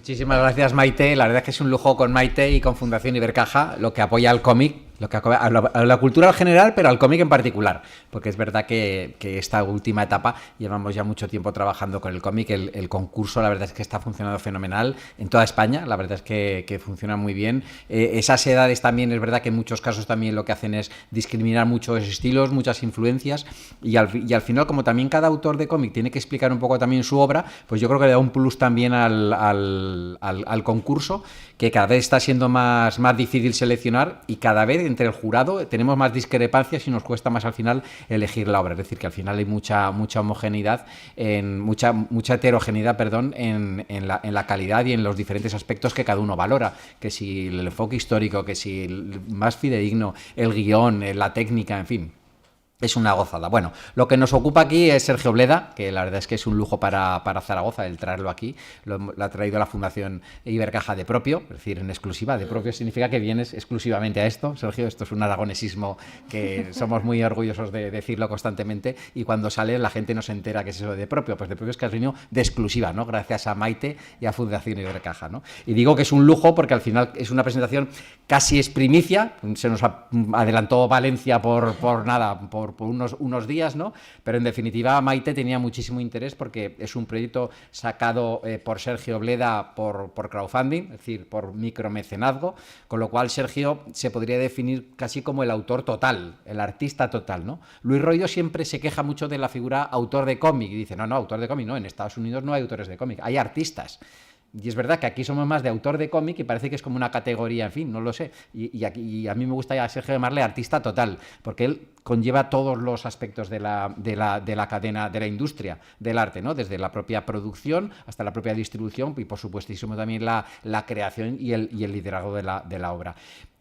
Muchísimas gracias, Maite. La verdad es que es un lujo con Maite y con Fundación Ibercaja, lo que apoya al cómic, lo que apoya a la cultura en general, pero al cómic en particular. Porque es verdad que esta última etapa llevamos ya mucho tiempo trabajando con el cómic. El concurso, la verdad es que está funcionando fenomenal en toda España. La verdad es que funciona muy bien. Esas edades también, es verdad que en muchos casos también lo que hacen es discriminar muchos estilos, muchas influencias. Y al final, como también cada autor de cómic tiene que explicar un poco también su obra, pues yo creo que le da un plus también al concurso, que cada vez está siendo más difícil seleccionar y cada vez entre el jurado tenemos más discrepancias y nos cuesta más al final elegir la obra. Es decir, que al final hay mucha homogeneidad, mucha heterogeneidad, perdón, en la calidad y en los diferentes aspectos que cada uno valora. Que si el enfoque histórico, que si el más fidedigno, el guión, la técnica, en fin. Es una gozada. Bueno, lo que nos ocupa aquí es Sergio Bleda, que la verdad es que es un lujo para Zaragoza el traerlo aquí. Lo ha traído la Fundación Ibercaja de propio, es decir, en exclusiva. De propio significa que vienes exclusivamente a esto, Sergio. Esto es un aragonesismo que somos muy orgullosos de decirlo constantemente, y cuando sale la gente no se entera que es eso de propio. Pues de propio es que has venido de exclusiva, ¿no? Gracias a Maite y a Fundación Ibercaja, ¿no? Y digo que es un lujo porque al final es una presentación casi es primicia. Se nos adelantó Valencia por unos días, ¿no? Pero en definitiva Maite tenía muchísimo interés porque es un proyecto sacado por Sergio Bleda por crowdfunding, es decir, por micromecenazgo, con lo cual Sergio se podría definir casi como el autor total, el artista total, ¿no? Luis Royo siempre se queja mucho de la figura autor de cómic y dice, no, autor de cómic no, en Estados Unidos no hay autores de cómic, hay artistas. Y es verdad que aquí somos más de autor de cómic y parece que es como una categoría, en fin, no lo sé. Y a mí me gusta a Sergio llamarle artista total, porque él conlleva todos los aspectos de la cadena, de la industria del arte, ¿no? Desde la propia producción hasta la propia distribución y, por supuestísimo, también la creación y el liderazgo de la obra.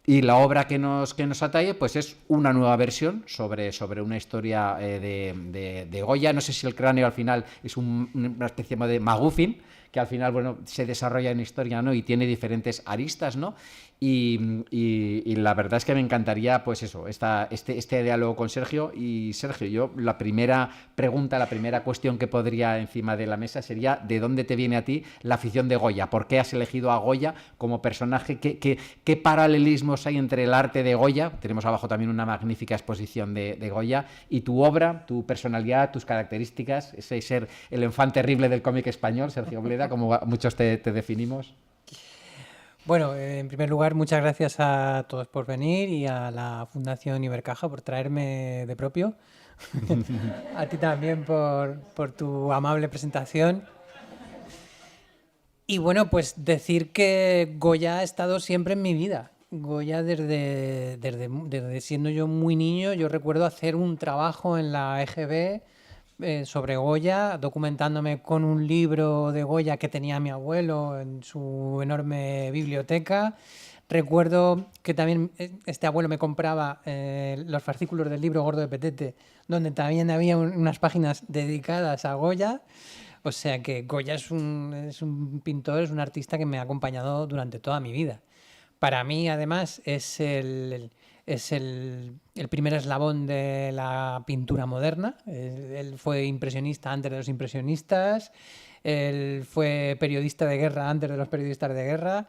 Y la obra que nos atañe pues es una nueva versión sobre una historia de Goya. No sé si el cráneo al final es una especie de MacGuffin, que al final, bueno, se desarrolla en historia, ¿no? Y tiene diferentes aristas, ¿no? Y la verdad es que me encantaría, pues eso, este diálogo con Sergio. Y Sergio, yo la primera pregunta, la primera cuestión que podría encima de la mesa sería ¿de dónde te viene a ti la afición de Goya? ¿Por qué has elegido a Goya como personaje? ¿Qué paralelismos hay entre el arte de Goya? Tenemos abajo también una magnífica exposición de Goya y tu obra, tu personalidad, tus características, ese ser el enfant terrible del cómic español, Sergio Bleda, como muchos te definimos. Bueno, en primer lugar, muchas gracias a todos por venir y a la Fundación Ibercaja por traerme de propio. A ti también por tu amable presentación. Y bueno, pues decir que Goya ha estado siempre en mi vida. Goya desde siendo yo muy niño, yo recuerdo hacer un trabajo en la EGB sobre Goya, documentándome con un libro de Goya que tenía mi abuelo en su enorme biblioteca. Recuerdo que también este abuelo me compraba los fascículos del libro Gordo de Petete, donde también había unas páginas dedicadas a Goya. O sea que Goya es un pintor, es un artista que me ha acompañado durante toda mi vida. Para mí, además, es el primer eslabón de la pintura moderna. Él fue impresionista antes de los impresionistas, él fue periodista de guerra antes de los periodistas de guerra,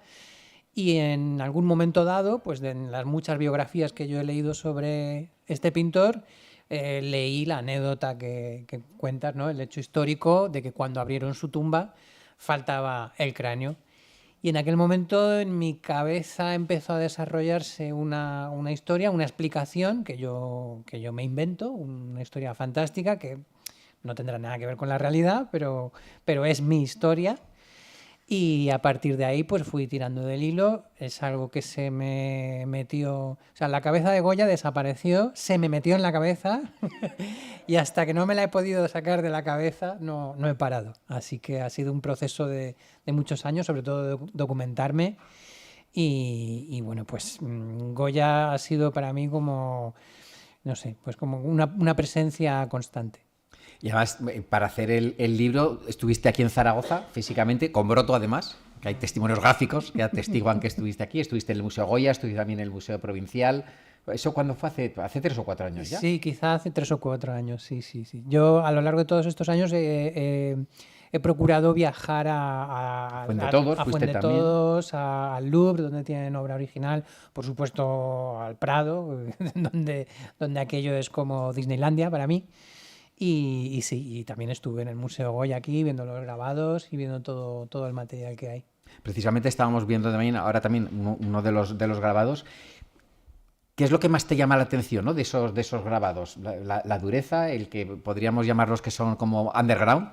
y en algún momento dado, pues en las muchas biografías que yo he leído sobre este pintor, leí la anécdota que cuentas, ¿no? El hecho histórico de que cuando abrieron su tumba faltaba el cráneo. Y en aquel momento en mi cabeza empezó a desarrollarse una historia, una explicación que yo me invento, una historia fantástica que no tendrá nada que ver con la realidad, pero es mi historia. Y a partir de ahí pues fui tirando del hilo. Es algo que se me metió, o sea, la cabeza de Goya desapareció, se me metió en la cabeza y hasta que no me la he podido sacar de la cabeza no he parado. Así que ha sido un proceso de muchos años, sobre todo de documentarme. Y bueno, pues Goya ha sido para mí como, no sé, pues como una presencia constante. Y además, para hacer el libro, estuviste aquí en Zaragoza, físicamente, con Broto además, que hay testimonios gráficos que atestiguan que estuviste aquí. Estuviste en el Museo Goya, estuviste también en el Museo Provincial. ¿Eso cuándo fue? ¿Hace 3 o 4 años ya? Sí, quizá hace 3 o 4 años, sí. Yo a lo largo de todos estos años he procurado viajar Fuendetodos, a fuiste también. Fuendetodos, al Louvre, donde tienen obra original, por supuesto al Prado, donde aquello es como Disneylandia para mí. Y sí, y también estuve en el Museo Goya aquí viendo los grabados y viendo todo el material que hay. Precisamente estábamos viendo también, ahora también uno de los grabados. ¿Qué es lo que más te llama la atención, ¿no? de esos grabados? La dureza, el que podríamos llamarlos que son como underground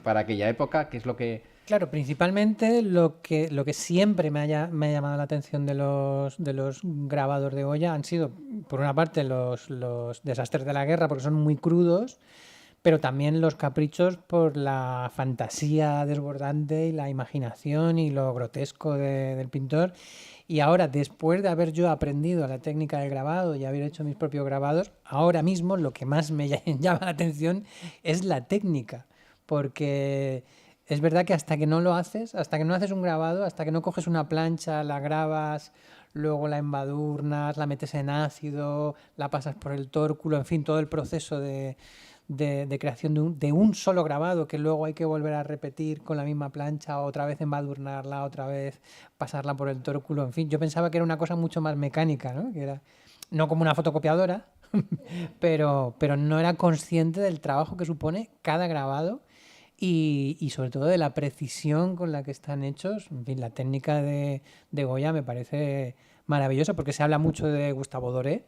para aquella época. ¿Qué es lo que...? Claro, principalmente lo que siempre me ha llamado la atención de los grabados de Goya han sido, por una parte, los desastres de la guerra, porque son muy crudos, pero también los caprichos por la fantasía desbordante y la imaginación y lo grotesco del pintor. Y ahora, después de haber yo aprendido la técnica del grabado y haber hecho mis propios grabados, ahora mismo lo que más me llama la atención es la técnica, porque es verdad que hasta que no lo haces, hasta que no haces un grabado, hasta que no coges una plancha, la grabas, luego la embadurnas, la metes en ácido, la pasas por el tórculo, en fin, todo el proceso de creación de un solo grabado que luego hay que volver a repetir con la misma plancha, otra vez embadurnarla, otra vez pasarla por el tórculo, en fin, yo pensaba que era una cosa mucho más mecánica, ¿no? Que era no como una fotocopiadora, pero no era consciente del trabajo que supone cada grabado y sobre todo de la precisión con la que están hechos. En fin, la técnica de Goya me parece maravillosa porque se habla mucho de Gustavo Doré,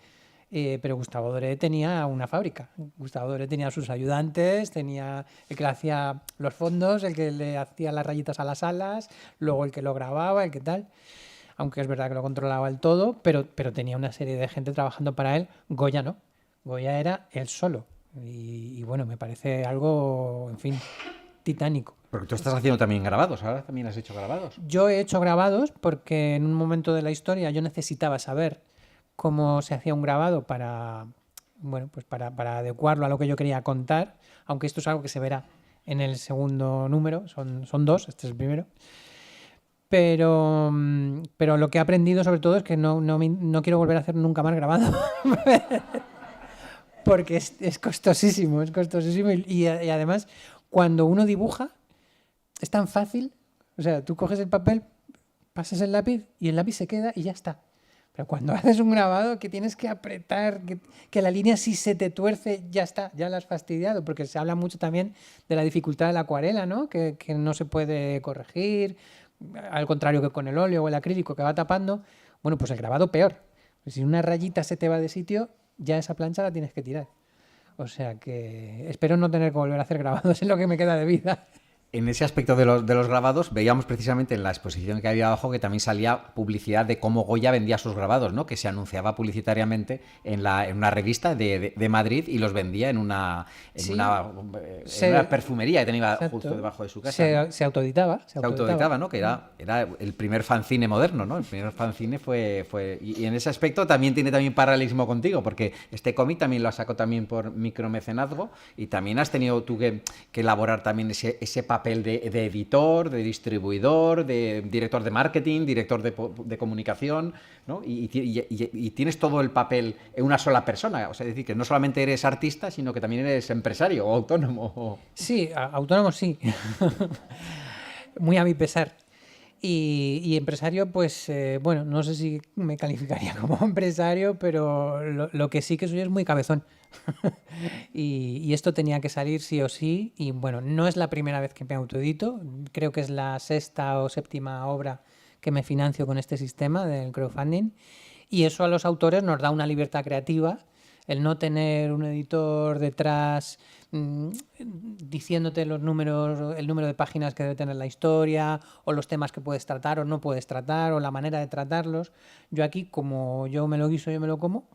pero Gustavo Doré tenía una fábrica. Gustavo Doré tenía sus ayudantes, tenía el que le hacía los fondos, el que le hacía las rayitas a las alas, luego el que lo grababa, el que tal. Aunque es verdad que lo controlaba el todo, pero tenía una serie de gente trabajando para él. Goya no. Goya era él solo. Y bueno, me parece algo, en fin, titánico. Porque tú estás haciendo también grabados, ahora también has hecho grabados. Yo he hecho grabados porque en un momento de la historia yo necesitaba saber cómo se hacía un grabado bueno, pues para adecuarlo a lo que yo quería contar, aunque esto es algo que se verá en el segundo número, son dos, este es el primero. Pero lo que he aprendido sobre todo es que no quiero volver a hacer nunca más grabado. Porque es costosísimo, es costosísimo. Y además, cuando uno dibuja, es tan fácil. O sea, tú coges el papel, pasas el lápiz y el lápiz se queda y ya está. Pero cuando haces un grabado que tienes que apretar, que la línea si se te tuerce, ya está, ya la has fastidiado. Porque se habla mucho también de la dificultad de la acuarela, ¿no? Que no se puede corregir, al contrario que con el óleo o el acrílico que va tapando. Bueno, pues el grabado peor. Si una rayita se te va de sitio, ya esa plancha la tienes que tirar. O sea que espero no tener que volver a hacer grabados en lo que me queda de vida. En ese aspecto de los grabados, veíamos precisamente en la exposición que había abajo que también salía publicidad de cómo Goya vendía sus grabados, ¿no? Que se anunciaba publicitariamente en una revista de Madrid y los vendía en una Sí, perfumería que tenía exacto. justo debajo de su casa, ¿no? Se autoeditaba. Se autoeditaba, ¿no? Que era el primer fanzine moderno, ¿no? El primer fanzine fue y en ese aspecto también tiene también paralelismo contigo, porque este cómic también lo sacó también por micromecenazgo y también has tenido tú que elaborar también ese papel de editor, de distribuidor, de director de marketing, director de comunicación, ¿no? Y tienes todo el papel en una sola persona, o sea, es decir, que no solamente eres artista, sino que también eres empresario o autónomo. Sí, autónomo sí. Muy a mi pesar. Y empresario, pues bueno, no sé si me calificaría como empresario, pero lo que sí que soy es muy cabezón. Y esto tenía que salir sí o sí. Y bueno, no es la primera vez que me autoedito. Creo que es la sexta o séptima obra que me financio con este sistema del crowdfunding. Y eso a los autores nos da una libertad creativa. El no tener un editor detrás diciéndote los números, el número de páginas que debe tener la historia, o los temas que puedes tratar o no puedes tratar, o la manera de tratarlos. Yo aquí, como yo me lo guiso, yo me lo como,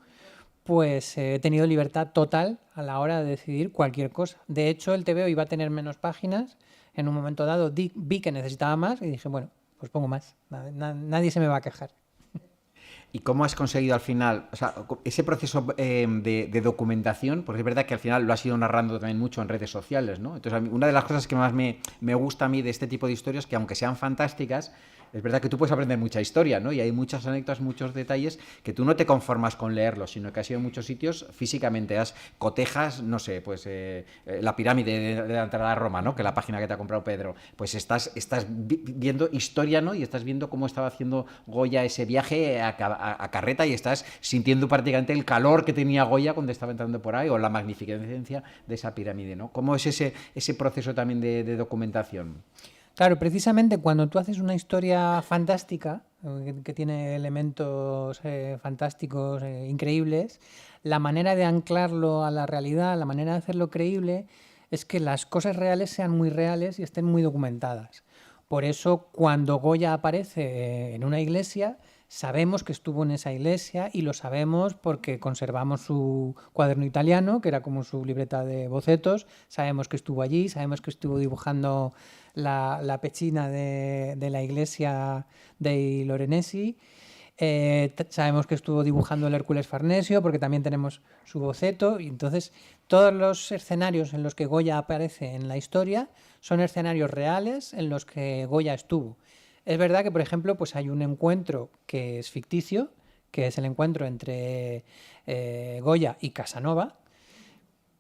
pues he tenido libertad total a la hora de decidir cualquier cosa. De hecho, el TVO iba a tener menos páginas. En un momento dado vi que necesitaba más y dije, bueno, pues pongo más. Nadie se me va a quejar. ¿Y cómo has conseguido al final, o sea, ese proceso de documentación? Porque es verdad que al final lo has ido narrando también mucho en redes sociales, ¿no? Entonces, una de las cosas que más me gusta a mí de este tipo de historias, que aunque sean fantásticas, es verdad que tú puedes aprender mucha historia, ¿no? Y hay muchas anécdotas, muchos detalles que tú no te conformas con leerlos, sino que has ido a muchos sitios físicamente, cotejas, no sé, pues la pirámide de la entrada a Roma, ¿no? Que la página que te ha comprado Pedro, pues estás viendo historia, ¿no? Y estás viendo cómo estaba haciendo Goya ese viaje a Carreta y estás sintiendo prácticamente el calor que tenía Goya cuando estaba entrando por ahí o la magnificencia de esa pirámide, ¿no? ¿Cómo es ese proceso también de documentación? Claro, precisamente cuando tú haces una historia fantástica, que tiene elementos fantásticos increíbles, la manera de anclarlo a la realidad, la manera de hacerlo creíble, es que las cosas reales sean muy reales y estén muy documentadas. Por eso, cuando Goya aparece en una iglesia, sabemos que estuvo en esa iglesia y lo sabemos porque conservamos su cuaderno italiano, que era como su libreta de bocetos, sabemos que estuvo allí, sabemos que estuvo dibujando la pechina de la iglesia de Lorenesi. Sabemos que estuvo dibujando el Hércules Farnesio porque también tenemos su boceto y entonces todos los escenarios en los que Goya aparece en la historia son escenarios reales en los que Goya estuvo. Es verdad que, por ejemplo, pues hay un encuentro que es ficticio, que es el encuentro entre Goya y Casanova,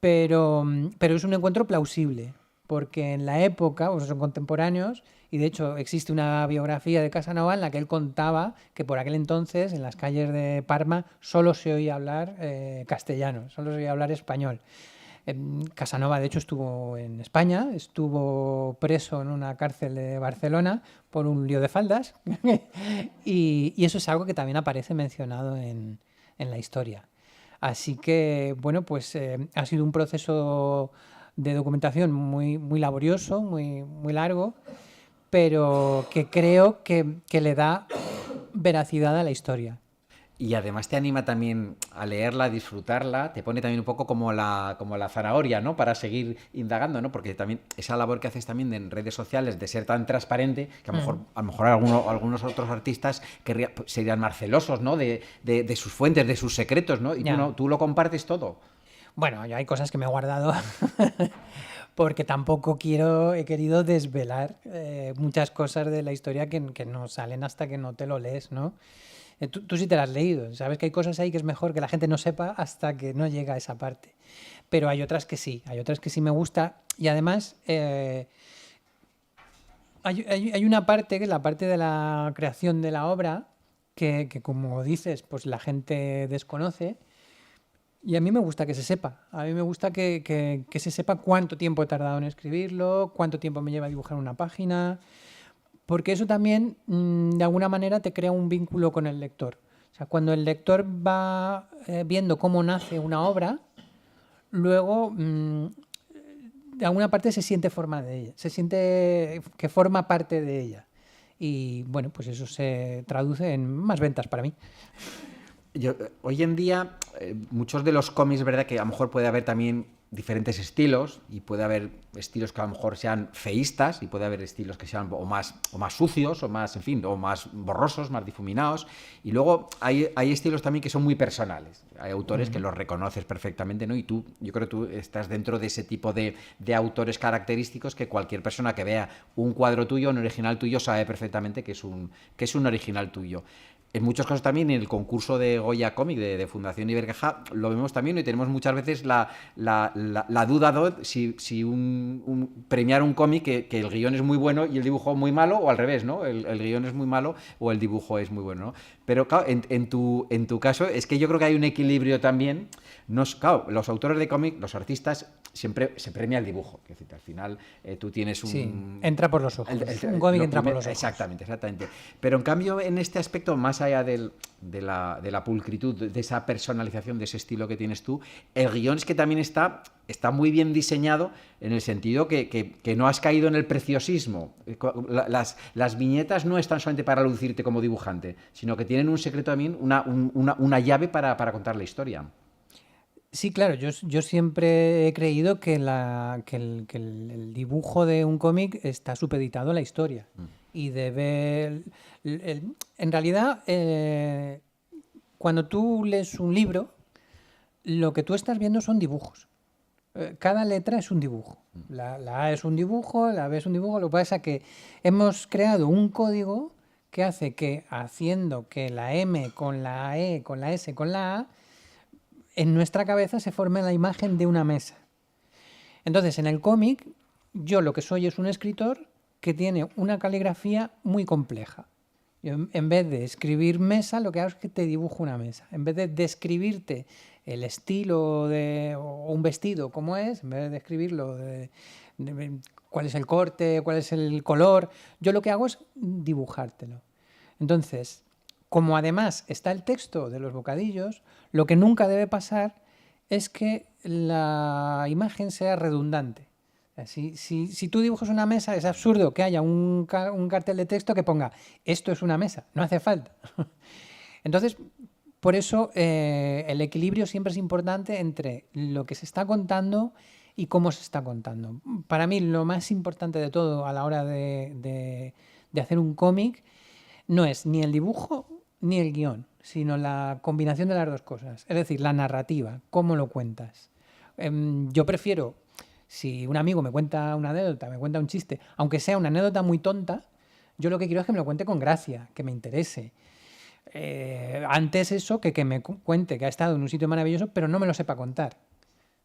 pero es un encuentro plausible, porque en la época, o sea, son contemporáneos, y de hecho existe una biografía de Casanova en la que él contaba que por aquel entonces en las calles de Parma solo se oía hablar castellano, solo se oía hablar español. Casanova, de hecho, estuvo en España, estuvo preso en una cárcel de Barcelona por un lío de faldas y eso es algo que también aparece mencionado en la historia. Así que, bueno, pues ha sido un proceso de documentación muy laborioso, muy largo, pero que creo que le da veracidad a la historia. Y además te anima también a leerla, a disfrutarla, te pone también un poco como la zanahoria, ¿no? Para seguir indagando, ¿no? Porque también esa labor que haces también en redes sociales de ser tan transparente, que a lo mejor algunos otros artistas serían más celosos, ¿no? De sus fuentes, de sus secretos, ¿no? Y tú Ya. no, tú lo compartes todo. Bueno, yo hay cosas que me he guardado porque tampoco he querido desvelar muchas cosas de la historia que no salen hasta que no te lo lees, ¿no? Tú sí te las has leído, sabes que hay cosas ahí que es mejor que la gente no sepa hasta que no llega a esa parte. Pero hay otras que sí me gusta y además hay una parte, que es la parte de la creación de la obra, que como dices, pues la gente desconoce y a mí me gusta que se sepa. A mí me gusta que se sepa cuánto tiempo he tardado en escribirlo, cuánto tiempo me lleva a dibujar una página, porque eso también, de alguna manera, te crea un vínculo con el lector. O sea, cuando el lector va viendo cómo nace una obra, luego, de alguna parte, se siente forma de ella, se siente que forma parte de ella. Y bueno, pues eso se traduce en más ventas para mí. Hoy en día, muchos de los cómics, ¿verdad? Que a lo mejor puede haber también diferentes estilos y puede haber estilos que a lo mejor sean feístas y puede haber estilos que sean o más sucios o más, en fin, o más borrosos, más difuminados. Y luego hay estilos también que son muy personales. Hay autores que los reconoces perfectamente, ¿no? Y yo creo que tú estás dentro de ese tipo de autores característicos que cualquier persona que vea un cuadro tuyo, un original tuyo, sabe perfectamente que es un original tuyo. En muchos casos también en el concurso de Goya Cómic de Fundación Ibercaja lo vemos también y tenemos muchas veces la duda de si premiar un cómic que el guión es muy bueno y el dibujo muy malo o al revés, ¿no? El guión es muy malo o el dibujo es muy bueno, ¿no? Pero claro, en tu caso es que yo creo que hay un equilibrio también. Claro, los autores de cómic, los artistas, siempre se premia el dibujo. Es decir, al final tú tienes Sí, entra por los ojos. Un cómic entra por los ojos. Exactamente. Pero en cambio, en este aspecto, más allá de la pulcritud, de esa personalización, de ese estilo que tienes tú, el guión es que también está muy bien diseñado en el sentido que no has caído en el preciosismo. Las viñetas no están solamente para lucirte como dibujante, sino que tienen un secreto también, una llave para contar la historia. Sí, claro, yo siempre he creído que el dibujo de un cómic está supeditado a la historia y debe... En realidad, cuando tú lees un libro, lo que tú estás viendo son dibujos. Cada letra es un dibujo. La A es un dibujo, la B es un dibujo. Lo que pasa es que hemos creado un código que hace que, haciendo que la M con la E, con la S, con la A, en nuestra cabeza se forme la imagen de una mesa. Entonces, en el cómic, yo lo que soy es un escritor que tiene una caligrafía muy compleja. Yo, en vez de escribir mesa, lo que hago es que te dibujo una mesa. En vez de describirte el estilo o un vestido como es, en vez de describirlo de cuál es el corte, cuál es el color, yo lo que hago es dibujártelo. Entonces, como además está el texto de los bocadillos, lo que nunca debe pasar es que la imagen sea redundante. Si tú dibujas una mesa, es absurdo que haya un cartel de texto que ponga esto es una mesa, no hace falta. Entonces, por eso el equilibrio siempre es importante entre lo que se está contando y cómo se está contando. Para mí, lo más importante de todo a la hora de hacer un cómic no es ni el dibujo ni el guión, sino la combinación de las dos cosas. Es decir, la narrativa, cómo lo cuentas. Yo prefiero, si un amigo me cuenta una anécdota, me cuenta un chiste, aunque sea una anécdota muy tonta, yo lo que quiero es que me lo cuente con gracia, que me interese. Antes eso que me cuente que ha estado en un sitio maravilloso, pero no me lo sepa contar.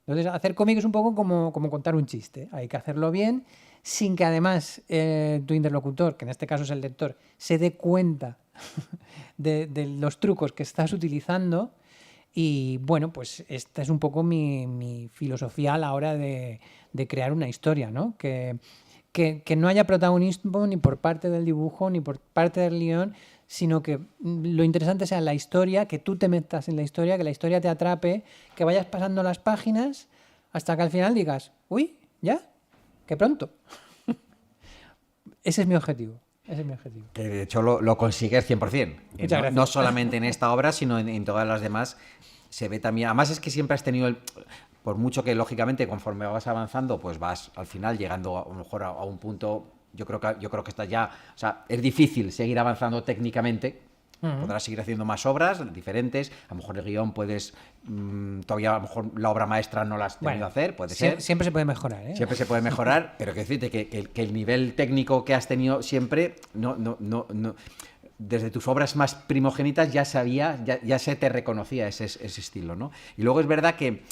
Entonces, hacer cómic es un poco como contar un chiste. Hay que hacerlo bien, sin que además tu interlocutor, que en este caso es el lector, se dé cuenta de los trucos que estás utilizando. Y bueno, pues esta es un poco mi filosofía a la hora de crear una historia, ¿no? Que no haya protagonismo ni por parte del dibujo ni por parte del guión, sino que lo interesante sea la historia, que tú te metas en la historia, que la historia te atrape, que vayas pasando las páginas hasta que al final digas, uy, ¿ya? ¡Qué pronto! Ese es mi objetivo. Ese es mi objetivo. Que de hecho lo consigues 100%. Muchas gracias. No solamente en esta obra, sino en todas las demás. Se ve también. Además, es que siempre has tenido por mucho que lógicamente conforme vas avanzando, pues vas al final llegando a lo mejor a un punto. Yo creo que está ya. O sea, es difícil seguir avanzando técnicamente. Podrás seguir haciendo más obras diferentes. A lo mejor el guión puedes. Todavía a lo mejor la obra maestra no la has tenido a hacer. Puede ser. Siempre se puede mejorar, ¿eh? Siempre se puede mejorar, pero que decirte que el nivel técnico que has tenido siempre. No, desde tus obras más primogénitas ya se te reconocía ese estilo, ¿no? Y luego es verdad que.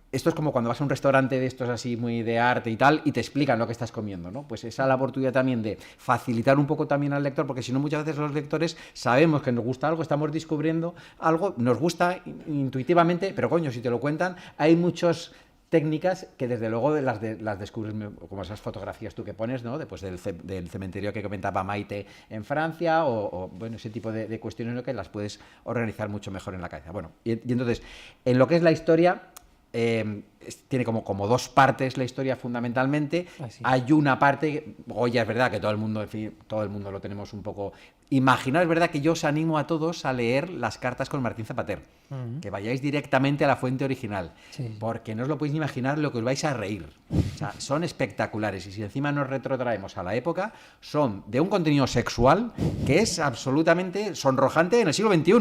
Esto es como cuando vas a un restaurante de estos así muy de arte y tal y te explican lo que estás comiendo, ¿no? Pues esa labor tuya también de facilitar un poco también al lector, porque si no muchas veces los lectores sabemos que nos gusta algo, estamos descubriendo algo, nos gusta intuitivamente, pero coño, si te lo cuentan, hay muchas técnicas que desde luego las descubres, como esas fotografías tú que pones, ¿no? Después del cementerio que comentaba Maite en Francia o bueno, ese tipo de cuestiones, ¿no? Que las puedes organizar mucho mejor en la cabeza. Bueno, y entonces, en lo que es la historia... tiene como dos partes la historia fundamentalmente. Hay una parte, Goya es verdad que todo el mundo, en fin, todo el mundo lo tenemos un poco imaginado. Es verdad que yo os animo a todos a leer las cartas con Martín Zapater, que vayáis directamente a la fuente original, porque no os lo podéis ni imaginar lo que os vais a reír. O sea, son espectaculares y si encima nos retrotraemos a la época, son de un contenido sexual que es absolutamente sonrojante en el siglo XXI,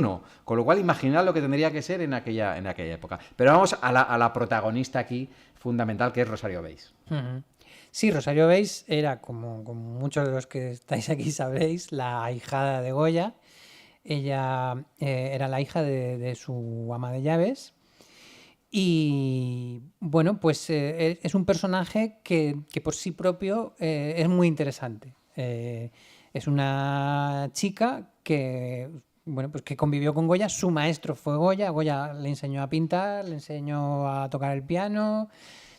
con lo cual imaginad lo que tendría que ser en aquella época. Pero vamos a la protagonista aquí fundamental, que es Rosario Beis. Sí, Rosario Beis era, como muchos de los que estáis aquí sabréis, la ahijada de Goya. Ella era la hija de su ama de llaves. Y bueno, pues es un personaje que por sí propio es muy interesante. Es una chica que, bueno, pues que convivió con Goya. Su maestro fue Goya. Goya le enseñó a pintar, le enseñó a tocar el piano,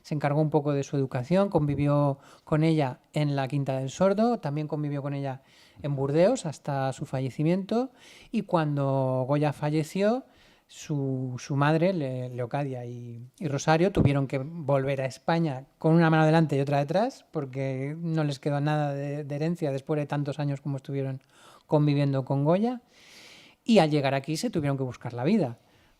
se encargó un poco de su educación, convivió con ella en la Quinta del Sordo, también convivió con ella en Burdeos hasta su fallecimiento. Y cuando Goya falleció, su madre, Leocadia y Rosario, tuvieron que volver a España con una mano delante y otra detrás, porque no les quedó nada de herencia después de tantos años como estuvieron conviviendo con Goya. Y al llegar aquí se tuvieron que buscar la vida.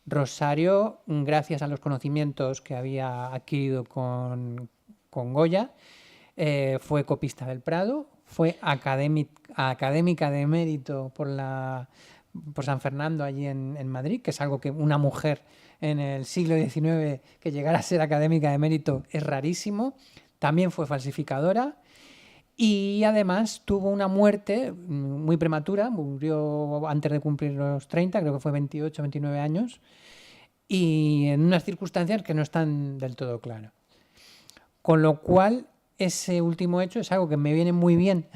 Rosario, gracias a los conocimientos que había adquirido con Goya, fue copista del Prado, fue académica de mérito por la por San Fernando, allí en Madrid, que es algo que una mujer en el siglo XIX que llegara a ser académica de mérito es rarísimo. También fue falsificadora y además tuvo una muerte muy prematura, murió antes de cumplir los 30, creo que fue 28, 29 años, y en unas circunstancias que no están del todo claras. Con lo cual, ese último hecho es algo que me viene muy bien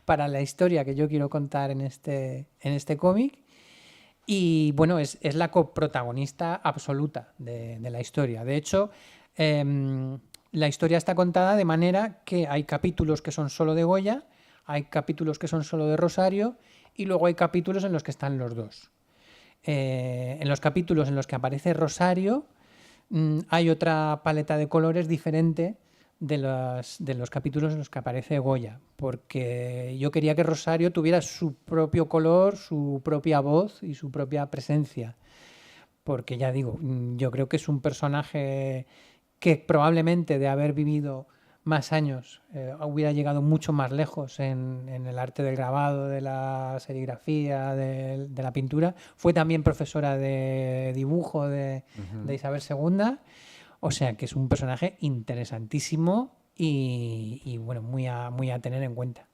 para la historia que yo quiero contar en este cómic. Y bueno, es la coprotagonista absoluta de la historia. De hecho, la historia está contada de manera que hay capítulos que son solo de Goya, hay capítulos que son solo de Rosario y luego hay capítulos en los que están los dos. En los capítulos en los que aparece Rosario hay otra paleta de colores diferente de los capítulos en los que aparece Goya, porque yo quería que Rosario tuviera su propio color, su propia voz y su propia presencia, porque ya digo, yo creo que es un personaje que probablemente de haber vivido más años hubiera llegado mucho más lejos en el arte del grabado, de la serigrafía, de la pintura. Fue también profesora de dibujo de Isabel II. O sea que es un personaje interesantísimo y bueno, muy a tener en cuenta.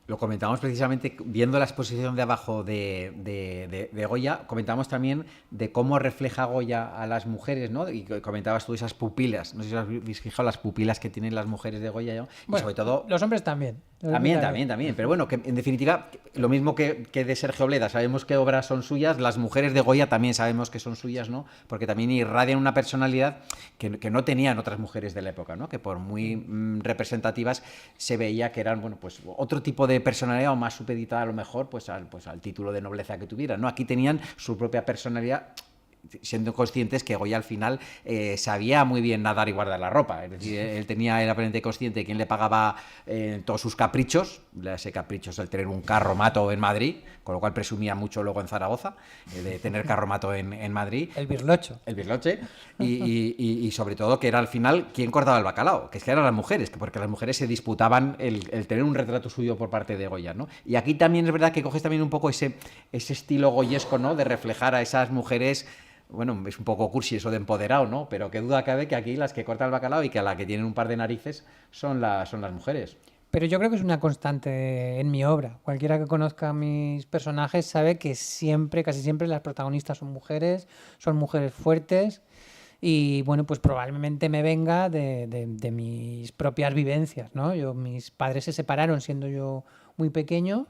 Lo comentamos precisamente viendo la exposición de abajo de Goya, comentamos también de cómo refleja Goya a las mujeres, ¿no? Y comentabas tú esas pupilas, no sé si os habéis fijado las pupilas que tienen las mujeres de Goya, ¿no? Y bueno, sobre todo... Los hombres también. También. Pero bueno, que en definitiva, lo mismo que de Sergio Obleda sabemos qué obras son suyas, las mujeres de Goya también sabemos que son suyas, ¿no? Porque también irradian una personalidad que no tenían otras mujeres de la época, ¿no? Que por muy representativas se veía que eran, bueno, pues otro tipo de personalidad o más supeditada a lo mejor pues al título de nobleza que tuvieran, ¿no? Aquí tenían su propia personalidad, siendo conscientes que Goya al final sabía muy bien nadar y guardar la ropa. Es decir, él era plenamente consciente de quién le pagaba todos sus caprichos, ese caprichos el tener un carromato en Madrid, con lo cual presumía mucho luego en Zaragoza de tener carromato en Madrid. El birlocho. El birloche. Y sobre todo que era al final quien cortaba el bacalao, que es que eran las mujeres, porque las mujeres se disputaban el tener un retrato suyo por parte de Goya, ¿no? Y aquí también es verdad que coges también un poco ese estilo goyesco, ¿no? De reflejar a esas mujeres. Bueno, es un poco cursi eso de empoderado, ¿no? Pero qué duda cabe que aquí las que cortan el bacalao y que a la que tienen un par de narices son las mujeres. Pero yo creo que es una constante en mi obra. Cualquiera que conozca a mis personajes sabe que siempre, casi siempre, las protagonistas son mujeres fuertes y, bueno, pues probablemente me venga de mis propias vivencias, ¿no? Mis padres se separaron siendo yo muy pequeño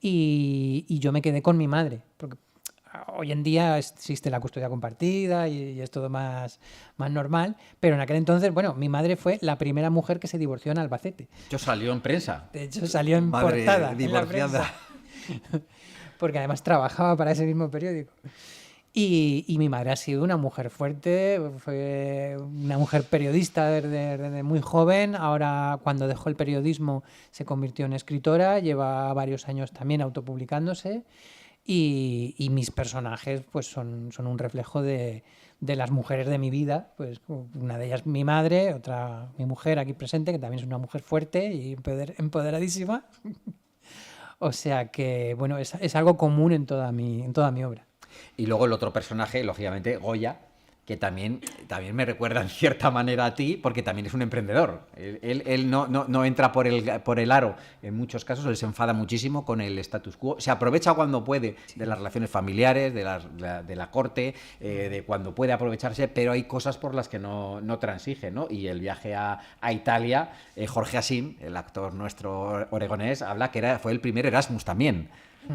y yo me quedé con mi madre, porque hoy en día existe la custodia compartida y es todo más normal, pero en aquel entonces, bueno, mi madre fue la primera mujer que se divorció en Albacete. Yo salió en prensa. De hecho, salió en Madre portada divorciada. en la prensa. Porque además trabajaba para ese mismo periódico. Y mi madre ha sido una mujer fuerte, fue una mujer periodista desde muy joven. Ahora, cuando dejó el periodismo, se convirtió en escritora, lleva varios años también autopublicándose. Y mis personajes pues son un reflejo de las mujeres de mi vida. Pues una de ellas mi madre, otra mi mujer aquí presente, que también es una mujer fuerte y empoderadísima. O sea que, bueno, es algo común en toda mi obra. Y luego el otro personaje, lógicamente, Goya, que también me recuerda en cierta manera a ti, porque también es un emprendedor. Él no entra por el aro en muchos casos, él se enfada muchísimo con el status quo, se aprovecha cuando puede de las relaciones familiares, de la corte, de cuando puede aprovecharse, pero hay cosas por las que no transige, ¿no? Y el viaje a Italia, Jorge Asín, el actor nuestro oregonés, habla que fue el primer Erasmus también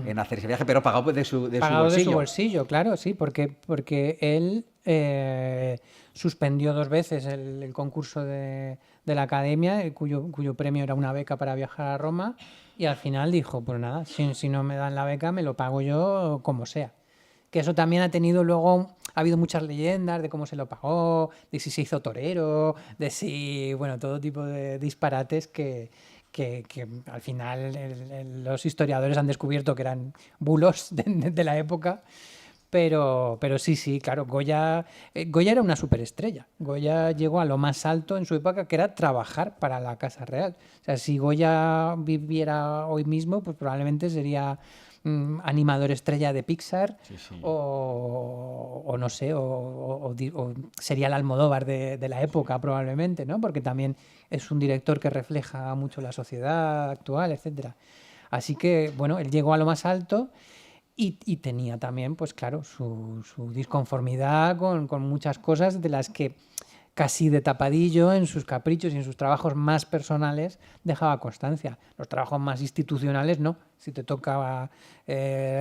en hacer ese viaje, pero pagado de su bolsillo. De su bolsillo, claro, sí, porque él suspendió 2 veces el concurso de la academia, cuyo premio era una beca para viajar a Roma, y al final dijo, pues nada, si no me dan la beca me lo pago yo como sea. Que eso también ha habido muchas leyendas de cómo se lo pagó, de si se hizo torero, de si, bueno, todo tipo de disparates que al final los historiadores han descubierto que eran bulos de la época, pero sí, claro, Goya era una superestrella. Goya llegó a lo más alto en su época, que era trabajar para la Casa Real. O sea, si Goya viviera hoy mismo, pues probablemente sería animador estrella de Pixar, Sí, sí. o no sé, o sería el Almodóvar de la época probablemente, ¿no? Porque también es un director que refleja mucho la sociedad actual, etcétera. Así que, bueno, él llegó a lo más alto y tenía también, pues claro, su disconformidad con muchas cosas de las que casi de tapadillo en sus caprichos y en sus trabajos más personales dejaba constancia. Los trabajos más institucionales no. Si te toca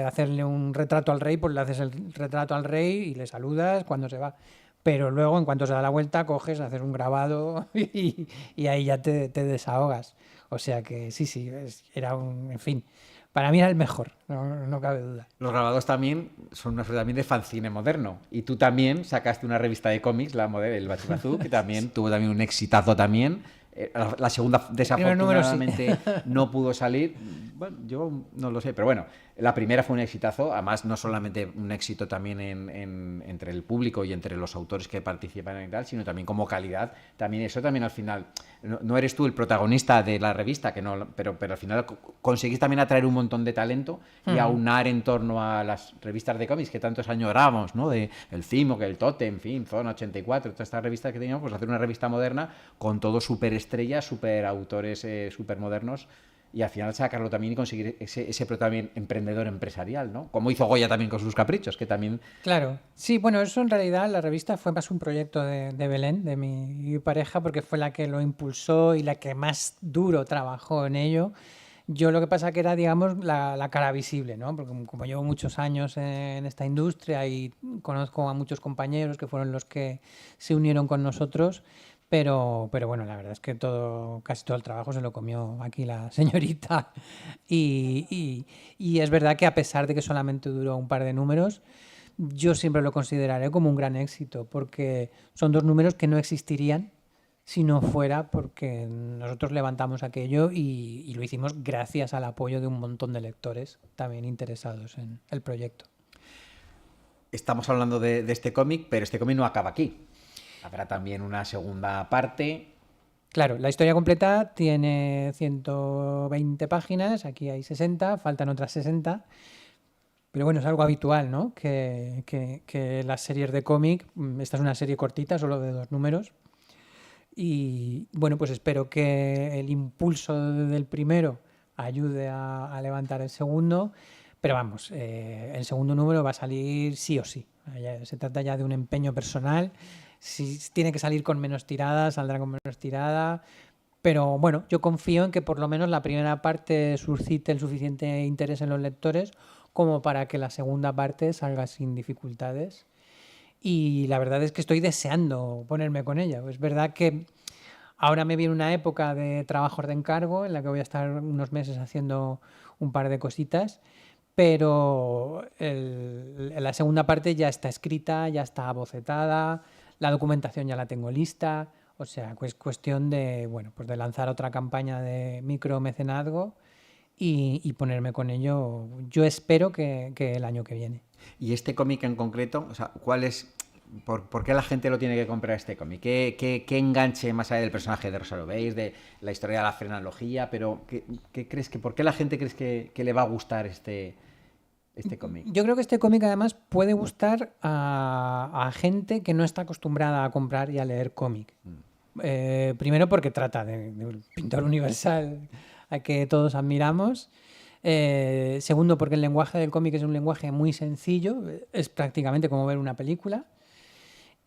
hacerle un retrato al rey, pues le haces el retrato al rey y le saludas cuando se va. Pero luego, en cuanto se da la vuelta, coges, haces un grabado y ahí ya te desahogas. O sea que sí, sí, era un, en fin, para mí era el mejor, no cabe duda. Los grabados también son una suerte también de fanzine moderno. Y tú también sacaste una revista de cómics, la modelo, el Bachibazú, que también tuvo también un exitazo también. La segunda El primer número sí. desafortunadamente no pudo salir. Bueno, yo no lo sé, pero bueno, la primera fue un exitazo. Además, no solamente un éxito también entre el público y entre los autores que participan y tal, sino también como calidad. También eso también al final, no eres tú el protagonista de la revista, que no, pero al final conseguís también atraer un montón de talento y aunar en torno a las revistas de cómics que tantos añorábamos, ¿no? De el Cimo, que el Totem, en fin, Zona 84, todas estas revistas que teníamos, pues hacer una revista moderna con todo súper estrellas, súper autores súper modernos y al final sacarlo también y conseguir ese también emprendedor empresarial, ¿no? Como hizo Goya también con sus caprichos, que también... Claro, sí, bueno, eso en realidad la revista fue más un proyecto de Belén, de mi pareja, porque fue la que lo impulsó y la que más duro trabajó en ello. Yo lo que pasa que era, digamos, la cara visible, ¿no? Porque como llevo muchos años en esta industria y conozco a muchos compañeros que fueron los que se unieron con nosotros, pero bueno, la verdad es que casi todo el trabajo se lo comió aquí la señorita. Y es verdad que a pesar de que solamente duró un par de números, yo siempre lo consideraré como un gran éxito, porque son dos números que no existirían si no fuera porque nosotros levantamos aquello y lo hicimos gracias al apoyo de un montón de lectores también interesados en el proyecto. Estamos hablando de este cómic, pero este cómic no acaba aquí. Habrá también una segunda parte. Claro, la historia completa tiene 120 páginas, aquí hay 60, faltan otras 60. Pero bueno, es algo habitual, ¿no? Que las series de cómic, esta es una serie cortita, solo de 2 números. Y bueno, pues espero que el impulso del primero ayude a levantar el segundo. Pero vamos, el segundo número va a salir sí o sí. Se trata ya de un empeño personal. Si tiene que salir con menos tirada, saldrá con menos tirada. Pero bueno, yo confío en que por lo menos la primera parte suscite el suficiente interés en los lectores como para que la segunda parte salga sin dificultades. Y la verdad es que estoy deseando ponerme con ella. Es verdad que ahora me viene una época de trabajos de encargo en la que voy a estar unos meses haciendo un par de cositas, pero la segunda parte ya está escrita, ya está bocetada, la documentación ya la tengo lista. O sea, es cuestión de, bueno, pues de lanzar otra campaña de micromecenazgo y ponerme con ello. Yo espero que el año que viene. Y este cómic en concreto, o sea, ¿cuál es, por qué la gente lo tiene que comprar este cómic? ¿Qué enganche más allá del personaje de Rosa Loveis, de la historia de la frenología, pero qué crees por qué la gente crees que le va a gustar este cómic? Yo creo que este cómic además puede gustar a gente que no está acostumbrada a comprar y a leer cómic. Primero porque trata de un pintor universal a que todos admiramos. Segundo porque el lenguaje del cómic es un lenguaje muy sencillo, es prácticamente como ver una película.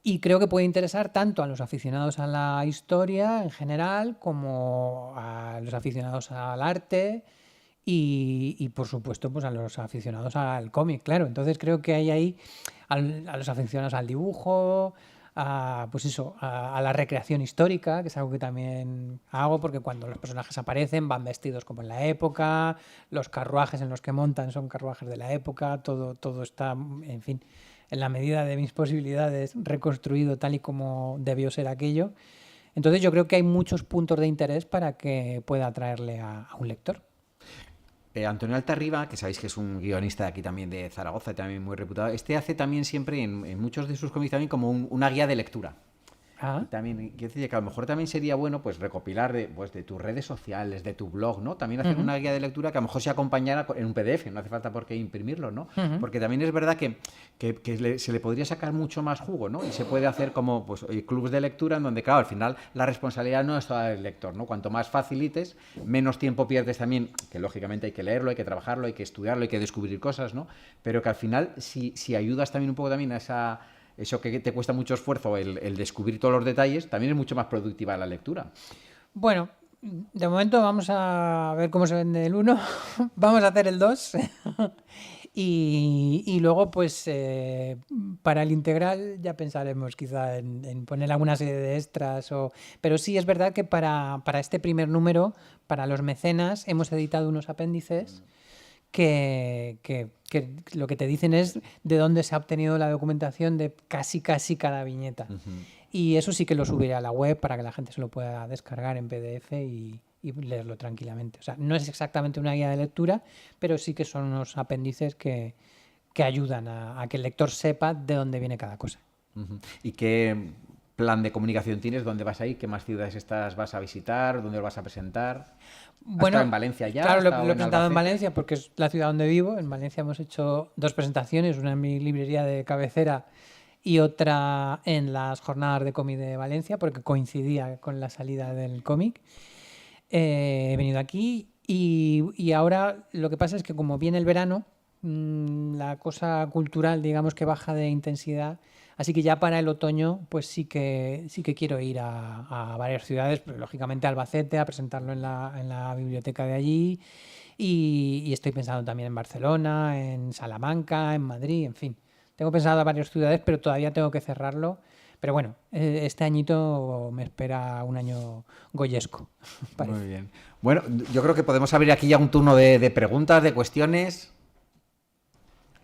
Y creo que puede interesar tanto a los aficionados a la historia en general como a los aficionados al arte y por supuesto pues a los aficionados al cómic, claro. Entonces creo que hay ahí a los aficionados al dibujo, pues eso, a la recreación histórica, que es algo que también hago porque cuando los personajes aparecen van vestidos como en la época, los carruajes en los que montan son carruajes de la época, todo está, en fin, en la medida de mis posibilidades reconstruido tal y como debió ser aquello. Entonces yo creo que hay muchos puntos de interés para que pueda atraerle a un lector. Antonio Altarriba, que sabéis que es un guionista de aquí también de Zaragoza, también muy reputado, hace también siempre en muchos de sus cómics también como una guía de lectura. Ah, Y también, quiero decir que a lo mejor también sería bueno pues recopilar de tus redes sociales, de tu blog, ¿no? También hacer ujú, una guía de lectura que a lo mejor se acompañara en un PDF, no hace falta por qué imprimirlo, ¿no? ujú. Porque también es verdad que se le podría sacar mucho más jugo, ¿no? Y se puede hacer como pues, clubes de lectura en donde, claro, al final la responsabilidad no es toda del lector, ¿no? Cuanto más facilites, menos tiempo pierdes también, que lógicamente hay que leerlo, hay que trabajarlo, hay que estudiarlo, hay que descubrir cosas, ¿no? Pero que al final, si ayudas también un poco también a eso que te cuesta mucho esfuerzo, el descubrir todos los detalles, también es mucho más productiva la lectura. Bueno, de momento vamos a ver cómo se vende el uno. Vamos a hacer el 2. Y luego, pues, para el integral ya pensaremos quizá en poner alguna serie de extras. Pero sí es verdad que para este primer número, para los mecenas, hemos editado unos apéndices que lo que te dicen es de dónde se ha obtenido la documentación de casi cada viñeta. Y eso sí que lo subiré a la web para que la gente se lo pueda descargar en PDF y leerlo tranquilamente. O sea, no es exactamente una guía de lectura, pero sí que son unos apéndices que ayudan a que el lector sepa de dónde viene cada cosa. Ujú. ¿Y qué plan de comunicación tienes? ¿Dónde vas a ir? ¿Qué más ciudades vas a visitar? ¿Dónde lo vas a presentar? ¿Has estado Bueno, en Valencia ya? claro, ¿Has lo estado he en presentado en Albacete? Valencia porque es la ciudad donde vivo. En Valencia hemos hecho dos presentaciones, una en mi librería de cabecera y otra en las jornadas de cómic de Valencia, porque coincidía con la salida del cómic. He venido aquí y ahora lo que pasa es que como viene el verano, la cosa cultural, digamos que baja de intensidad. Así que ya para el otoño, pues sí que quiero ir a varias ciudades, pero lógicamente a Albacete, a presentarlo en la biblioteca de allí. Y estoy pensando también en Barcelona, en Salamanca, en Madrid, en fin. Tengo pensado a varias ciudades, pero todavía tengo que cerrarlo. Pero bueno, este añito me espera un año goyesco, Muy parece. bien. Bueno, yo creo que podemos abrir aquí ya un turno de preguntas, de cuestiones.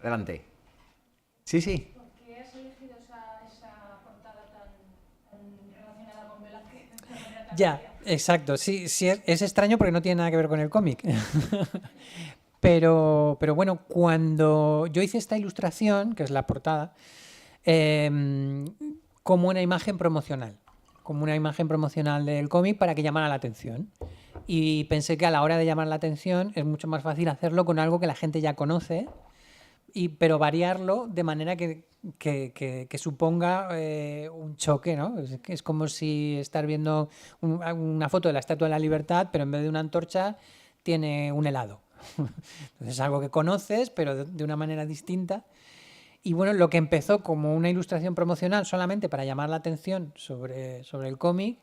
Adelante. Sí, sí. ¿Por qué has elegido esa portada tan relacionada con Velázquez de una manera tan Ya, obvia? exacto. Sí, sí es extraño porque no tiene nada que ver con el cómic. Pero bueno, cuando yo hice esta ilustración, que es la portada, em, como una imagen promocional, como una imagen promocional del cómic para que llamara la atención. Y pensé que a la hora de llamar la atención es mucho más fácil hacerlo con algo que la gente ya conoce, pero variarlo de manera que suponga un choque, ¿no? Es como si estar viendo una foto de la Estatua de la Libertad, pero en vez de una antorcha tiene un helado. Entonces es algo que conoces, pero de una manera distinta. Y bueno, lo que empezó como una ilustración promocional solamente para llamar la atención sobre el cómic,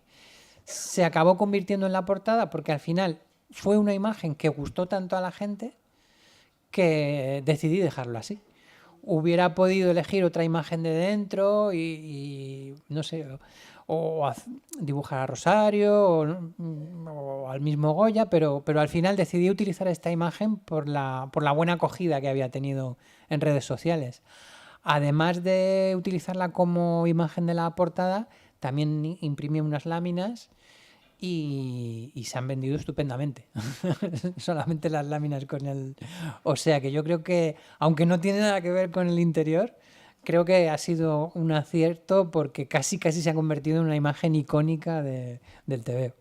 se acabó convirtiendo en la portada porque al final fue una imagen que gustó tanto a la gente que decidí dejarlo así. Hubiera podido elegir otra imagen de dentro y no sé, dibujar a Rosario o al mismo Goya, pero al final decidí utilizar esta imagen por la buena acogida que había tenido en redes sociales. Además de utilizarla como imagen de la portada, también imprimí unas láminas y se han vendido estupendamente. Solamente las láminas con el... O sea que yo creo que, aunque no tiene nada que ver con el interior, creo que ha sido un acierto porque casi se ha convertido en una imagen icónica del TVO.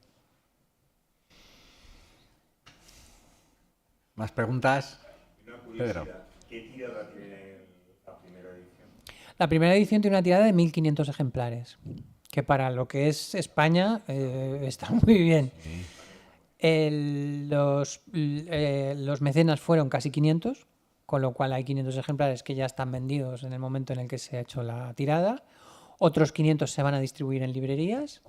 ¿Más preguntas? Una Pedro. curiosidad, ¿qué tirada tiene la primera edición? La primera edición tiene una tirada de 1.500 ejemplares, que para lo que es España está muy bien. Sí. Los mecenas fueron casi 500, con lo cual hay 500 ejemplares que ya están vendidos en el momento en el que se ha hecho la tirada. Otros 500 se van a distribuir en librerías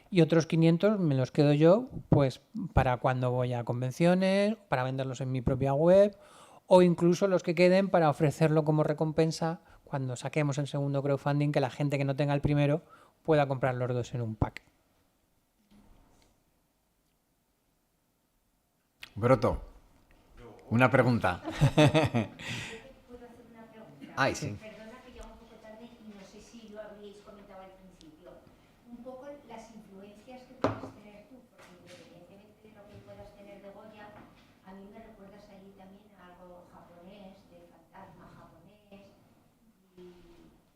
y otros 500 me los quedo yo, pues para cuando voy a convenciones, para venderlos en mi propia web o incluso los que queden para ofrecerlo como recompensa cuando saquemos el segundo crowdfunding, que la gente que no tenga el primero pueda comprar los dos en un pack. Broto, una pregunta. Yo te puedo hacer una pregunta. Ay, sí. Perdona que llego un poco tarde y no sé si lo habríais comentado al principio. Un poco las influencias que puedes tener tú, porque independientemente de lo que puedas tener de Goya, a mí me recuerdas ahí también a algo japonés, de fantasma japonés y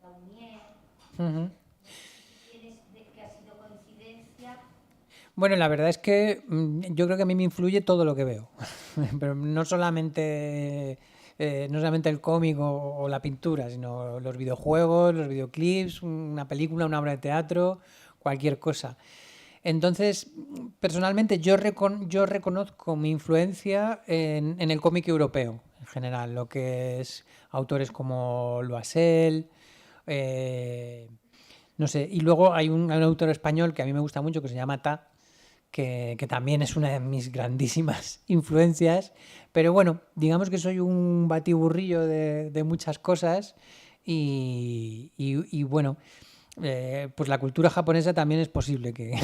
Daumier. Uh -huh. No sé si tienes, que Bueno, la verdad es que yo creo que a mí me influye todo lo que veo, pero no solamente el cómic o la pintura, sino los videojuegos, los videoclips, una película, una obra de teatro, cualquier cosa. Entonces, personalmente yo reconozco mi influencia en el cómic europeo, en general, lo que es autores como Loisel, eh, no sé, y luego hay un autor español que a mí me gusta mucho que se llama Ta, que también es una de mis grandísimas influencias, pero bueno, digamos que soy un batiburrillo de muchas cosas y bueno, pues la cultura japonesa también es posible que,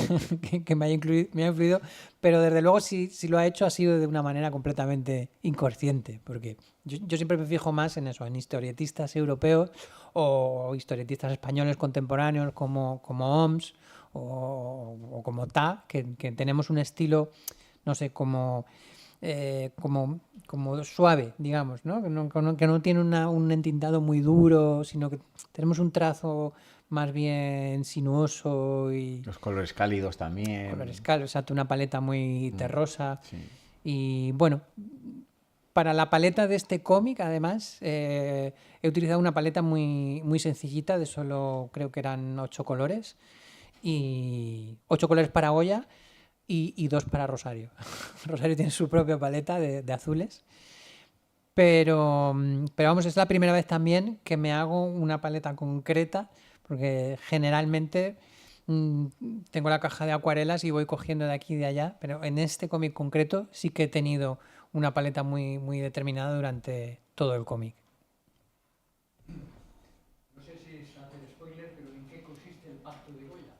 que me haya influido, pero desde luego si lo ha hecho ha sido de una manera completamente inconsciente, porque yo siempre me fijo más en eso, en historietistas europeos o historietistas españoles contemporáneos como Oms o como Ta, que tenemos un estilo, no sé, como suave, digamos, ¿no? Que no tiene un entintado muy duro, sino que tenemos un trazo más bien sinuoso y Los colores cálidos también. colores cálidos, exacto, una paleta muy terrosa. Sí. Y bueno, para la paleta de este cómic, además, he utilizado una paleta muy sencillita, de solo creo que eran 8 colores, y 8 colores para Goya y 2 para Rosario. Rosario tiene su propia paleta de azules. Pero vamos, es la primera vez también que me hago una paleta concreta, porque generalmente tengo la caja de acuarelas y voy cogiendo de aquí y de allá, pero en este cómic concreto sí que he tenido una paleta muy determinada durante todo el cómic. No sé si es hacer spoiler, pero ¿en qué consiste el Pacto de Goya?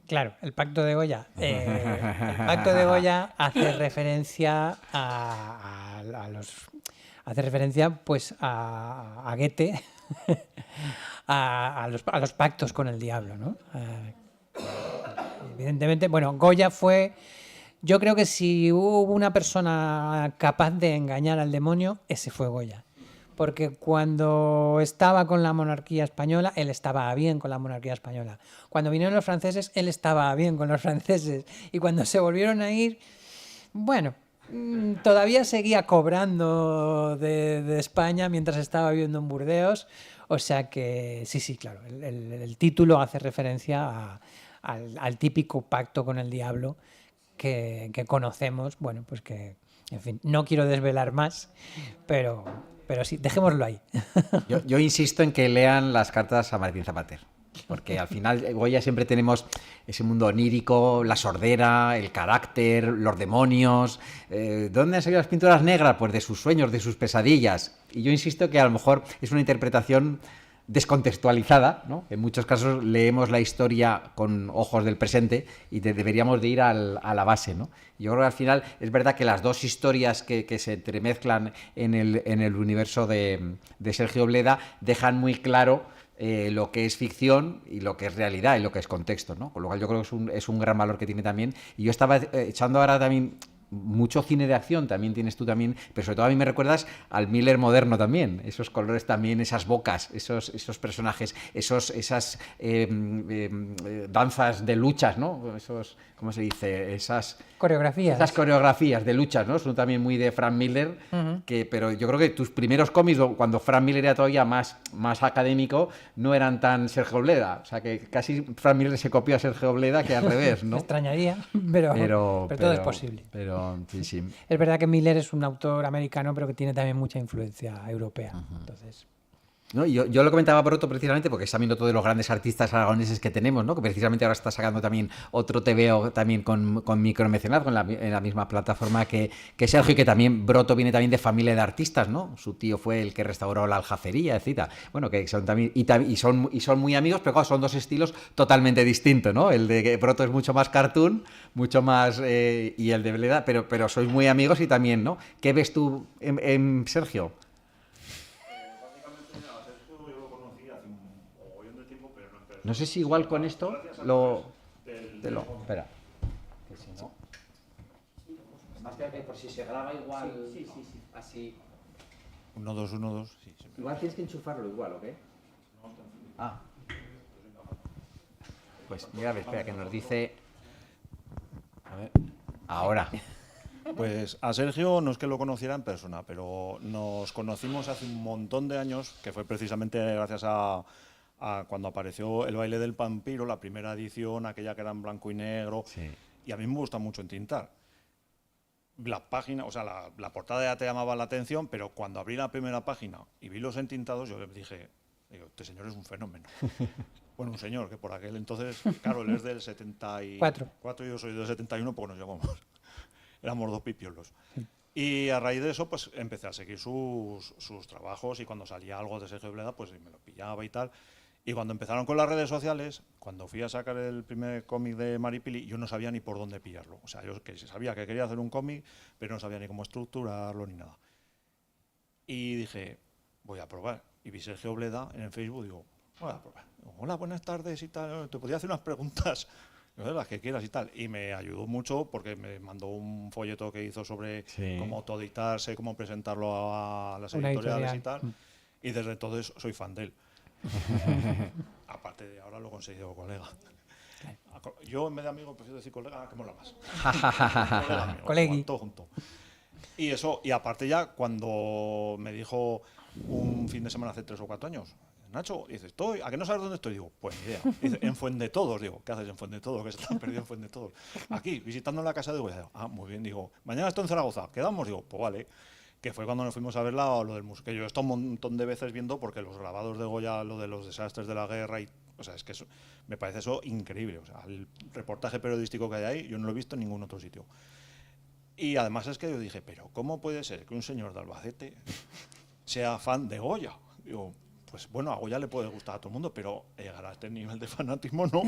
Claro, el Pacto de Goya. El Pacto de Goya hace referencia a los... Hace referencia pues a Goethe, a los pactos con el diablo, ¿no? Evidentemente, bueno, Goya fue... Yo creo que si hubo una persona capaz de engañar al demonio, ese fue Goya. Porque cuando estaba con la monarquía española, él estaba bien con la monarquía española. Cuando vinieron los franceses, él estaba bien con los franceses. Y cuando se volvieron a ir, bueno, todavía seguía cobrando de España mientras estaba viviendo en Burdeos. O sea que sí, claro, el título hace referencia al típico pacto con el diablo que conocemos. Bueno, pues que, en fin, no quiero desvelar más, pero sí, dejémoslo ahí. Yo insisto en que lean las cartas a Martín Zapater, porque al final Goya siempre tenemos ese mundo onírico, la sordera, el carácter, los demonios. ¿Dónde han salido las pinturas negras? Pues de sus sueños, de sus pesadillas. Y yo insisto que a lo mejor es una interpretación descontextualizada, ¿no? En muchos casos leemos la historia con ojos del presente y deberíamos de ir a la base, ¿no? Yo creo que al final es verdad que las dos historias que se entremezclan en el universo de Sergio Obleda dejan muy claro lo que es ficción y lo que es realidad y lo que es contexto, ¿no? Con lo cual yo creo que es un gran valor que tiene también. Y yo estaba echando ahora también mucho cine de acción, también tienes tú también, pero sobre todo a mí me recuerdas al Miller moderno también, esos colores también, esas bocas, esos personajes, esas danzas de luchas, ¿no? Esos, ¿cómo se dice? Esas coreografías de luchas, ¿no? Son también muy de Frank Miller, pero yo creo que tus primeros cómics, cuando Frank Miller era todavía más académico, no eran tan Sergio Obleda, o sea que casi Frank Miller se copió a Sergio Obleda que al revés, ¿no? Me extrañaría, pero todo es posible. Sí. Es verdad que Miller es un autor americano, pero que tiene también mucha influencia europea. Entonces... ¿No? Yo lo comentaba por otro precisamente porque está viendo todos los grandes artistas aragoneses que tenemos, ¿no? Que precisamente ahora está sacando también otro TVO también con micromecenazgo en la misma plataforma que Sergio, y que también Broto viene también de familia de artistas, ¿no? Su tío fue el que restauró la Aljafería, etc. Bueno, que son también y son muy amigos, pero claro, son dos estilos totalmente distintos, ¿no? El de Broto es mucho más cartoon, mucho más y el de Bleda, pero sois muy amigos y también, ¿no? ¿Qué ves tú en Sergio? No sé si igual con esto espera. Que si no. Más que por si se graba igual. Sí. Así. 1, 2, 1, 2. Sí, Igual tienes que enchufarlo igual, ¿o qué? Pues mira, espera, que nos dice. Ahora. Pues a Sergio no es que lo conociera en persona, pero nos conocimos hace un montón de años, que fue precisamente gracias a cuando apareció El baile del vampiro, la primera edición, aquella que era en blanco y negro. Sí. Y a mí me gusta mucho entintar. La página, o sea, la portada ya te llamaba la atención, pero cuando abrí la primera página y vi los entintados, yo dije, este señor es un fenómeno. Bueno, un señor, que por aquel entonces, claro, él es del 74, yo soy del 71, porque nos llevamos. Éramos dos pipiolos. Y a raíz de eso, pues empecé a seguir sus trabajos, y cuando salía algo de Sergio Bleda, pues me lo pillaba y tal. Y cuando empezaron con las redes sociales, cuando fui a sacar el primer cómic de Maripili, yo no sabía ni por dónde pillarlo. O sea, yo sabía que quería hacer un cómic, pero no sabía ni cómo estructurarlo ni nada. Y dije, voy a probar. Y vi Sergio Bleda en el Facebook, digo, voy a probar. Digo, hola, buenas tardes y tal, te podía hacer unas preguntas, las que quieras y tal. Y me ayudó mucho porque me mandó un folleto que hizo sobre cómo autoeditarse, cómo presentarlo a las editoriales y tal. Y desde entonces soy fan de él. Aparte de ahora lo he conseguido colega. Yo en vez de amigo prefiero decir colega, que mola más. Colegui. Todo junto. Y eso, y aparte ya cuando me dijo un fin de semana hace 3 o 4 años, Nacho, dice, ¿a qué no sabes dónde estoy? Digo, pues ni idea. Dice, en Fuendetodos. Digo, ¿qué haces en Fuendetodos? Que se te han perdido en Fuendetodos. Aquí, visitando la casa de Goya. Ah, muy bien. Digo, mañana estoy en Zaragoza. ¿Quedamos? Digo, pues vale. Que fue cuando nos fuimos a ver lo del museo. Que yo he estado un montón de veces viendo, porque los grabados de Goya, lo de los desastres de la guerra, o sea, es que eso, me parece eso increíble. O sea, el reportaje periodístico que hay ahí, yo no lo he visto en ningún otro sitio. Y además es que yo dije, pero ¿cómo puede ser que un señor de Albacete sea fan de Goya? Digo, pues bueno, a Goya le puede gustar a todo el mundo, pero llegar a este nivel de fanatismo no.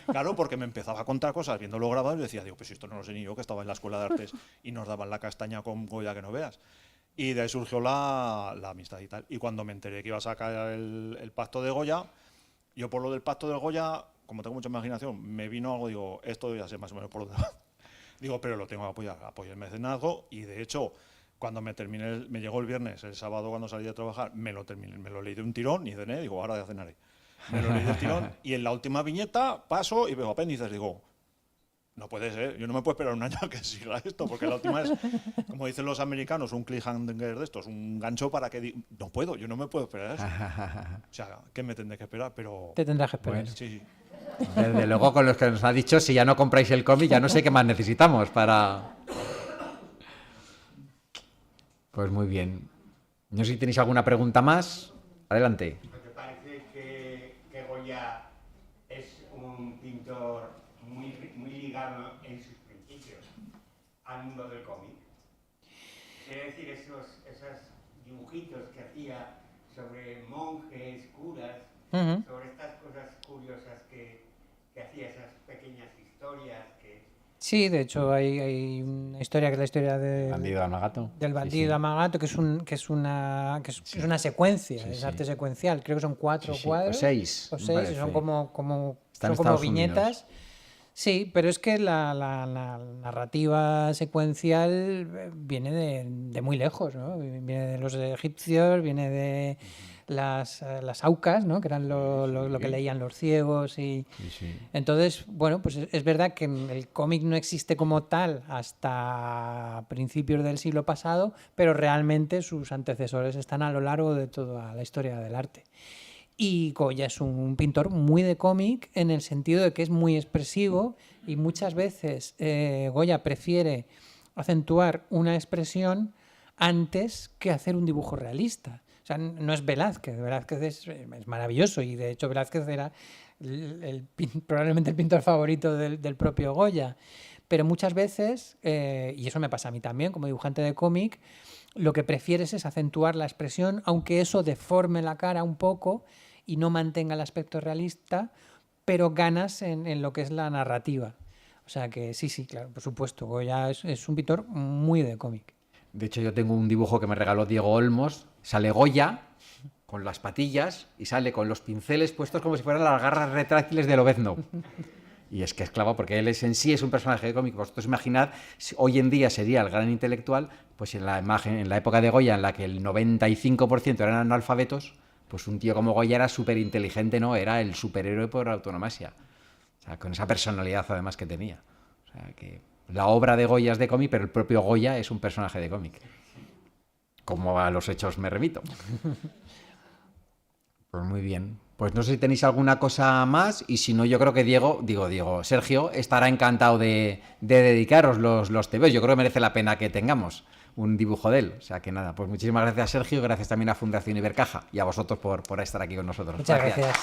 Claro, porque me empezaba a contar cosas viéndolo grabado y decía, digo, pues esto no lo sé ni yo, que estaba en la Escuela de Artes y nos daban la castaña con Goya que no veas. Y de ahí surgió la amistad y tal. Y cuando me enteré que iba a sacar el pacto de Goya, yo por lo del pacto de Goya, como tengo mucha imaginación, me vino algo, digo, esto ya sé más o menos por dónde va. Digo, pero lo tengo que apoyar, apoyo el mecenazgo, y de hecho, cuando me llegó el viernes, el sábado cuando salí a trabajar, me lo leí de un tirón y cené, digo, ahora ya cenaré. Me lo leí de tirón y en la última viñeta paso y veo apéndices, digo, no puede ser, yo no me puedo esperar un año a que siga esto, porque la última es, como dicen los americanos, un cliffhanger de estos, un gancho para que... No puedo, yo no me puedo esperar eso. O sea, ¿qué me tendré que esperar? Pero... Te tendrás que esperar. Bueno. Sí. Desde luego, con los que nos ha dicho, si ya no compráis el cómic, ya no sé qué más necesitamos para... Pues muy bien. No sé si tenéis alguna pregunta más. Adelante. ¿No te parece que Goya es un pintor muy ligado en sus principios al mundo del cómic? Quiero decir, esos dibujitos que hacía sobre monjes, curas, sobre estas cosas curiosas que hacía, esas pequeñas historias que... Sí, de hecho hay una historia que es la historia Bandido de Amagato. del bandido de Amagato, que es una secuencia, es arte secuencial. Creo que son 4 cuadros. O 6. O 6, y son como Están en son como Estados viñetas. Unidos. Sí, pero es que la narrativa secuencial viene de muy lejos, ¿no? Viene de los egipcios, viene de las aucas, ¿no? Que eran lo que leían los ciegos y... Entonces, bueno, pues es verdad que el cómic no existe como tal hasta principios del siglo pasado, pero realmente sus antecesores están a lo largo de toda la historia del arte. Y Goya es un pintor muy de cómic en el sentido de que es muy expresivo, y muchas veces Goya prefiere acentuar una expresión antes que hacer un dibujo realista. O sea, no es Velázquez. Velázquez es maravilloso, y de hecho Velázquez era probablemente el pintor favorito del propio Goya. Pero muchas veces, y eso me pasa a mí también como dibujante de cómic, lo que prefieres es acentuar la expresión, aunque eso deforme la cara un poco y no mantenga el aspecto realista, pero ganas en lo que es la narrativa. O sea que sí, claro, por supuesto, Goya es un pintor muy de cómic. De hecho, yo tengo un dibujo que me regaló Diego Olmos. Sale Goya con las patillas y sale con los pinceles puestos como si fueran las garras retráctiles de Lobezno. Y es que es claro, porque él en sí es un personaje de cómic. Vosotros imaginad, hoy en día sería el gran intelectual, pues en la época de Goya, en la que el 95% eran analfabetos, pues un tío como Goya era súper inteligente, ¿no? Era el superhéroe por autonomasia. O sea, con esa personalidad además que tenía. O sea, que La obra de Goya es de cómic, pero el propio Goya es un personaje de cómic. Como a los hechos me remito. Pues muy bien. Pues no sé si tenéis alguna cosa más, y si no, yo creo que Sergio estará encantado de dedicaros los TVOs. Yo creo que merece la pena que tengamos un dibujo de él. O sea que nada, pues muchísimas gracias, Sergio, gracias también a Fundación Ibercaja y a vosotros por estar aquí con nosotros. Muchas gracias.